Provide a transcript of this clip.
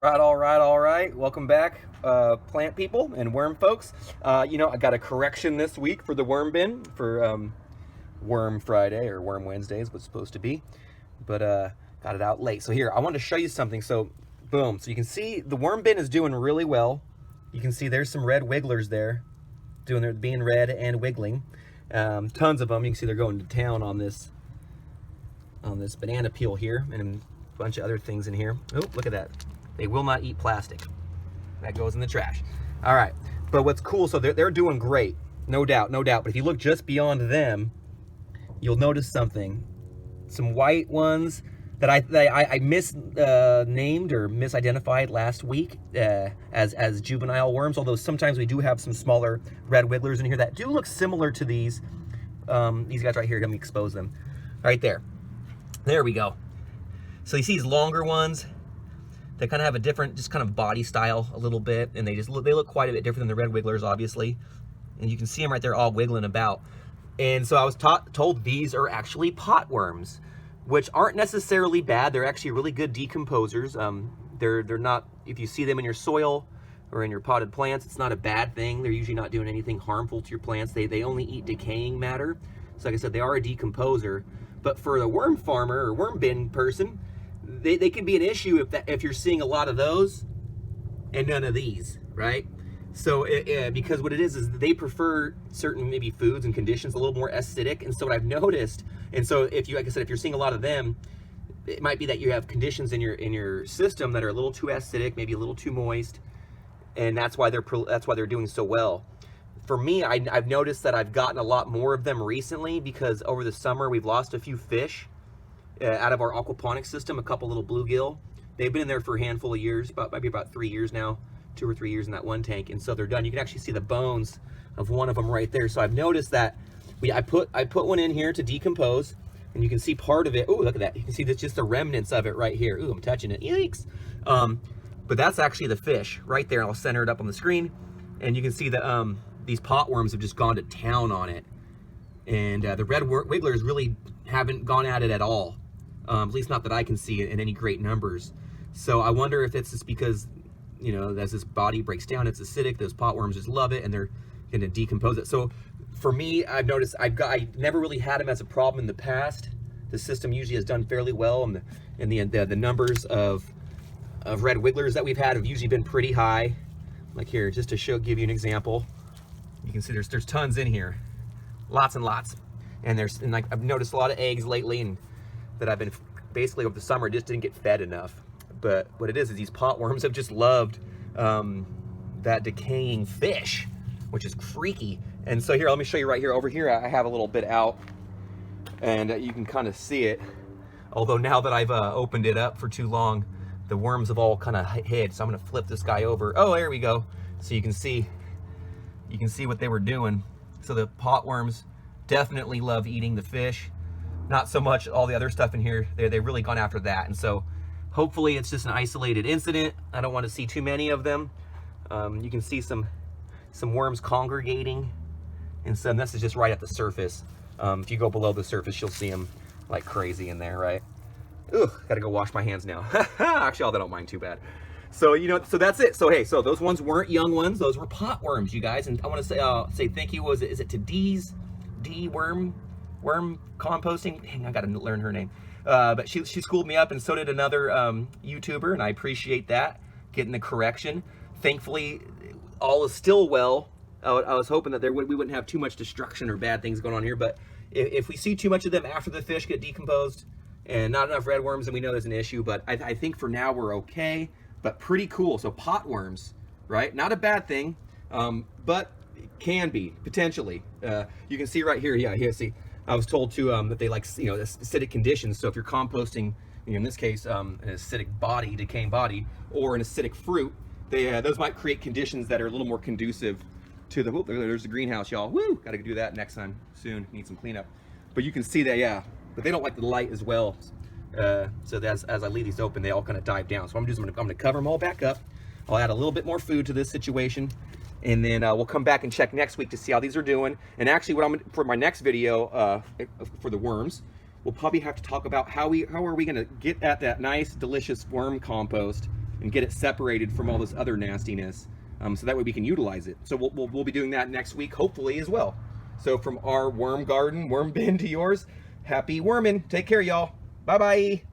All right. Welcome back, plant people and worm folks. I got a correction this week for the worm bin for Worm Friday or Worm Wednesday is what's supposed to be, but got it out late. So here, I wanted to show you something. So, boom. So you can see the worm bin is doing really well. You can see there's some red wigglers there, being red and wiggling. Tons of them. You can see they're going to town on this banana peel here and a bunch of other things in here. Oh, look at that. They will not eat plastic. That goes in the trash. All right, but what's cool, so they're doing great, no doubt, no doubt. But if you look just beyond them, you'll notice something. Some white ones that I misnamed or misidentified last week as juvenile worms, although sometimes we do have some smaller red wigglers in here that do look similar to these guys right here. Let me expose them. Right there. There we go. So you see these longer ones, they kind of have a different, just kind of body style a little bit, and they look quite a bit different than the red wigglers, obviously. And you can see them right there all wiggling about. And so I was told these are actually pot worms, which aren't necessarily bad. They're actually really good decomposers. They're not, if you see them in your soil or in your potted plants, it's not a bad thing. They're usually not doing anything harmful to your plants. They only eat decaying matter. So like I said, they are a decomposer. But for the worm farmer or worm bin person, they can be an issue if you're seeing a lot of those and none of these, right? So because what it is they prefer certain maybe foods and conditions a little more acidic. And so what I've noticed, and so if you, like I said, if you're seeing a lot of them, it might be that you have conditions in your system that are a little too acidic, maybe a little too moist, and that's why they're doing so well. For me, I've noticed that I've gotten a lot more of them recently because over the summer we've lost a few fish out of our aquaponics system, a couple little bluegill. They've been in there for a handful of years, maybe about 3 years now, 2 or 3 years in that one tank, and so they're done. You can actually see the bones of one of them right there. So I've noticed that I put one in here to decompose, and you can see part of it. Oh, look at that! You can see that's just the remnants of it right here. Ooh, I'm touching it. Yikes! But that's actually the fish right there. I'll center it up on the screen, and you can see that these pot worms have just gone to town on it, and the red wigglers really haven't gone at it at all. At least not that I can see it in any great numbers. So I wonder if it's just because, as this body breaks down, it's acidic, those pot worms just love it and they're going to decompose it. So for me, I've noticed I never really had them as a problem in the past. The system usually has done fairly well, and the numbers of red wigglers that we've had have usually been pretty high. Like here, just to give you an example, you can see there's tons in here, lots and lots. And I've noticed a lot of eggs lately, and that I've been basically over the summer just didn't get fed enough. But what it is these pot worms have just loved that decaying fish, which is freaky. And so here, let me show you right here. Over here, I have a little bit out, and you can kind of see it. Although now that I've opened it up for too long, the worms have all kind of hid. So I'm gonna flip this guy over. Oh, there we go. So you can see what they were doing. So the pot worms definitely love eating the fish. Not so much all the other stuff in here. They've really gone after that. And so hopefully it's just an isolated incident. I don't want to see too many of them. You can see some worms congregating, and some, this is just right at the surface. If you go below the surface, you'll see them like crazy in there, right? Ugh, gotta go wash my hands now. Actually, all that don't mind too bad. So, so that's it. So, hey, so those ones weren't young ones. Those were pot worms, you guys. And I want to say thank you. Is it to D Worm Composting? Dang, I gotta learn her name. But she schooled me up, and so did another YouTuber, and I appreciate that, getting the correction. Thankfully, all is still well. I was hoping that we wouldn't have too much destruction or bad things going on here, but if we see too much of them after the fish get decomposed and not enough red worms, then we know there's an issue. But I think for now we're okay, but pretty cool. So pot worms, right? Not a bad thing, but it can be, potentially. You can see right here, yeah, here, see. I was told too that they like, acidic conditions. So if you're composting, in this case, an acidic body, decaying body, or an acidic fruit, those might create conditions that are a little more conducive to the, there's the greenhouse, y'all. Woo, gotta do that next time soon. Need some cleanup. But you can see that, yeah, but they don't like the light as well. So as I leave these open, they all kind of dive down. So I'm gonna cover them all back up. I'll add a little bit more food to this situation, and then we'll come back and check next week to see how these are doing. And actually, for my next video for the worms, we'll probably have to talk about how are we going to get at that nice, delicious worm compost and get it separated from all this other nastiness, so that way we can utilize it. So we'll be doing that next week, hopefully, as well. So from our worm garden, worm bin to yours, happy worming. Take care, y'all. Bye-bye.